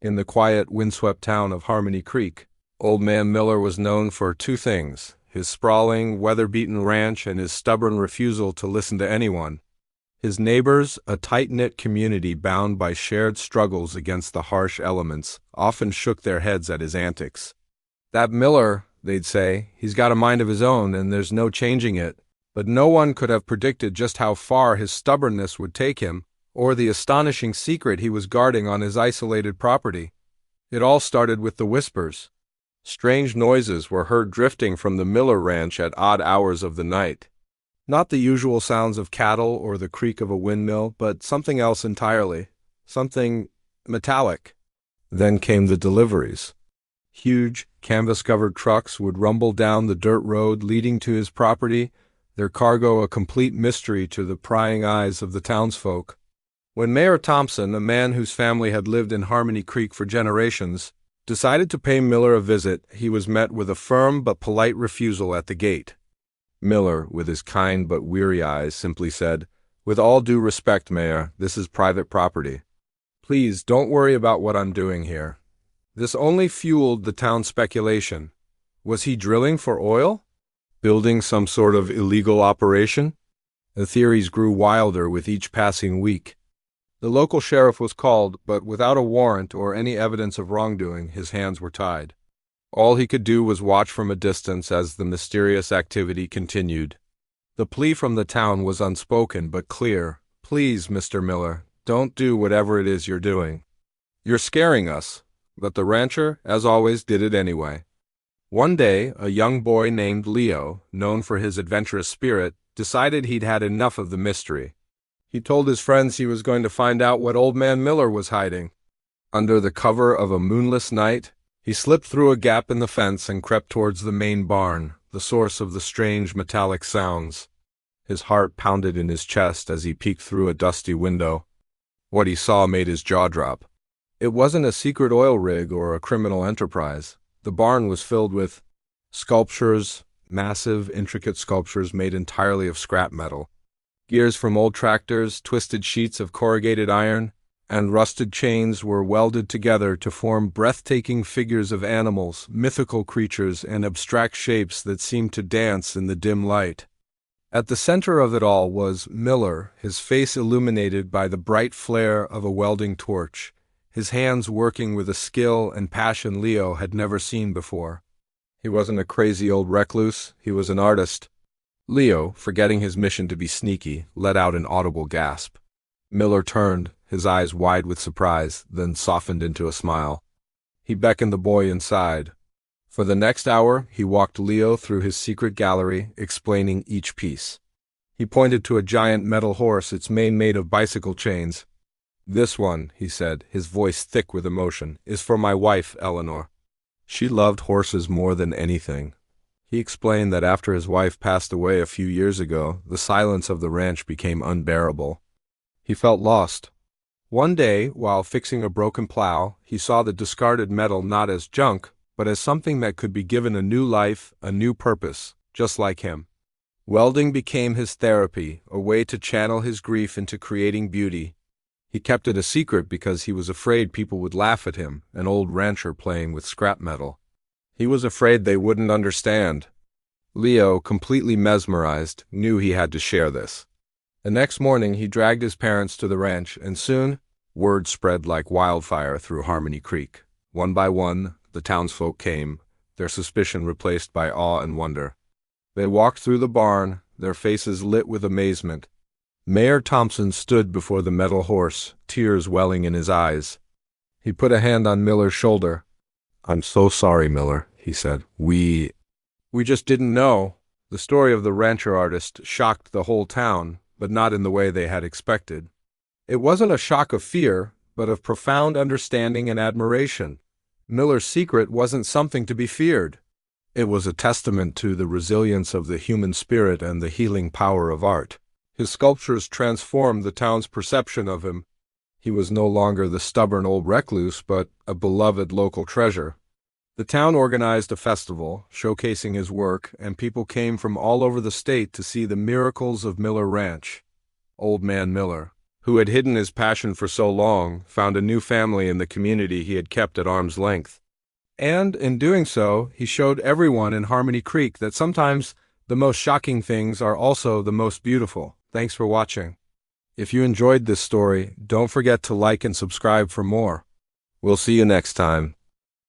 In the quiet, windswept town of Harmony Creek, Old Man Miller was known for two things: his sprawling, weather-beaten ranch and his stubborn refusal to listen to anyone. His neighbors, a tight-knit community bound by shared struggles against the harsh elements, often shook their heads at his antics. "That Miller," they'd say, "he's got a mind of his own and there's no changing it." But no one could have predicted just how far his stubbornness would take him, or the astonishing secret he was guarding on his isolated property. It all started with the whispers. Strange noises were heard drifting from the Miller Ranch at odd hours of the night. Not the usual sounds of cattle or the creak of a windmill, but something else entirely. Something metallic. Then came the deliveries. Huge, canvas-covered trucks would rumble down the dirt road leading to his property, their cargo a complete mystery to the prying eyes of the townsfolk. When Mayor Thompson, a man whose family had lived in Harmony Creek for generations, decided to pay Miller a visit, he was met with a firm but polite refusal at the gate. Miller, with his kind but weary eyes, simply said, "With all due respect, Mayor, this is private property. Please don't worry about what I'm doing here." This only fueled the town's speculation. Was he drilling for oil? Building some sort of illegal operation? The theories grew wilder with each passing week. The local sheriff was called, but without a warrant or any evidence of wrongdoing, his hands were tied. All he could do was watch from a distance as the mysterious activity continued. The plea from the town was unspoken but clear. "Please, Mr. Miller, don't do whatever it is you're doing. You're scaring us." But the rancher, as always, did it anyway. One day, a young boy named Leo, known for his adventurous spirit, decided he'd had enough of the mystery. He told his friends he was going to find out what Old Man Miller was hiding. Under the cover of a moonless night, he slipped through a gap in the fence and crept towards the main barn, the source of the strange metallic sounds. His heart pounded in his chest as he peeked through a dusty window. What he saw made his jaw drop. It wasn't a secret oil rig or a criminal enterprise. The barn was filled with sculptures, massive, intricate sculptures made entirely of scrap metal. Gears from old tractors, twisted sheets of corrugated iron, and rusted chains were welded together to form breathtaking figures of animals, mythical creatures, and abstract shapes that seemed to dance in the dim light. At the center of it all was Miller, his face illuminated by the bright flare of a welding torch, his hands working with a skill and passion Leo had never seen before. He wasn't a crazy old recluse, he was an artist. Leo, forgetting his mission to be sneaky, let out an audible gasp. Miller turned, his eyes wide with surprise, then softened into a smile. He beckoned the boy inside. For the next hour, he walked Leo through his secret gallery, explaining each piece. He pointed to a giant metal horse, its mane made of bicycle chains. "This one," he said, his voice thick with emotion, "is for my wife, Eleanor. She loved horses more than anything." He explained that after his wife passed away a few years ago, the silence of the ranch became unbearable. He felt lost. One day, while fixing a broken plow, he saw the discarded metal not as junk, but as something that could be given a new life, a new purpose, just like him. Welding became his therapy, a way to channel his grief into creating beauty. He kept it a secret because he was afraid people would laugh at him, an old rancher playing with scrap metal. He was afraid they wouldn't understand. Leo, completely mesmerized, knew he had to share this. The next morning he dragged his parents to the ranch, and soon word spread like wildfire through Harmony Creek. One by one, the townsfolk came, their suspicion replaced by awe and wonder. They walked through the barn, their faces lit with amazement. Mayor Thompson stood before the metal horse, tears welling in his eyes. He put a hand on Miller's shoulder. "I'm so sorry, Miller," he said. We just didn't know." The story of the rancher artist shocked the whole town, but not in the way they had expected. It wasn't a shock of fear, but of profound understanding and admiration. Miller's secret wasn't something to be feared. It was a testament to the resilience of the human spirit and the healing power of art. His sculptures transformed the town's perception of him. He was no longer the stubborn old recluse, but a beloved local treasure. The town organized a festival, showcasing his work, and people came from all over the state to see the miracles of Miller Ranch. Old Man Miller, who had hidden his passion for so long, found a new family in the community he had kept at arm's length. And, in doing so, he showed everyone in Harmony Creek that sometimes the most shocking things are also the most beautiful. Thanks for watching. If you enjoyed this story, don't forget to like and subscribe for more. We'll see you next time.